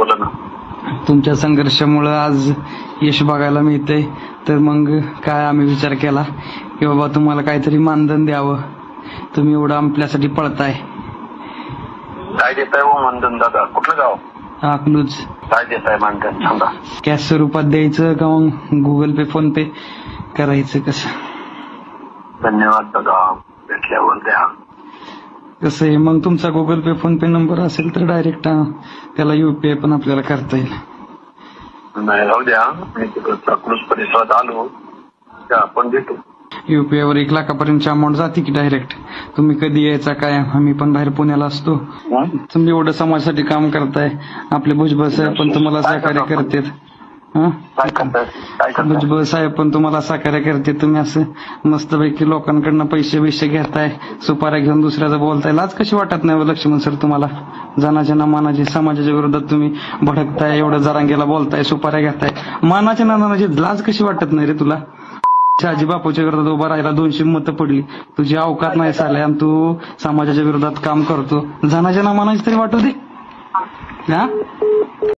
बोला ना. तुमच्या संघर्षामुळे आज यश बघायला मिळतंय, तर मग काय आम्ही विचार केला की बाबा तुम्हाला काहीतरी मानधन द्यावं. तुम्ही एवढं आपल्यासाठी पळताय. काय देताय हो मानधन दादा? कुठलं गाव? अकलूज. काय देताय मानधन सांगा. कॅश स्वरूपात द्यायचं का मग गुगल पे फोन पे करायचं कसं? धन्यवाद दादा, भेटल्यावर द्या. कसं आहे मग तुमचा गुगल पे फोन पे नंबर असेल तर डायरेक्ट त्याला युपीआय पण आपल्याला करता येईल. नाही राहू द्या, मी तिकडं अकलूज परिसरात आलो त्या आपण भेटू. युपीआय वर 1 लाखापर्यंतची अमाऊंट जाते की डायरेक्ट. तुम्ही कधी यायचा काय? आम्ही पण बाहेर पुण्याला असतो. तुम्ही एवढं समाजासाठी काम करताय. आपले भुजबळ साहेब पण तुम्हाला सहकार्य करतात. भुजबळ साहेब पण तुम्हाला सहकार्य करते. तुम्ही असं मस्तपैकी लोकांकडनं पैसे बिशे घेताय, सुपाऱ्या घेऊन दुसऱ्याचं बोलताय. लाज कशी वाटत नाही लक्ष्मण सर तुम्हाला? जनाच्या ना मानाची समाजाच्या विरोधात तुम्ही भडकताय, एवढं जरांगेला बोलताय, सुपाऱ्या घेताय. मानाच्या ना मानाची लाज कशी वाटत नाही रे तुला? शहाजी बापूच्या विरोधात उभा राहिला, 200 मतं पडली. तुझी अवकात नाही झाल्या आणि तू समाजाच्या विरोधात काम करतो. जनाच्या ना मानाची तरी वाटू दे.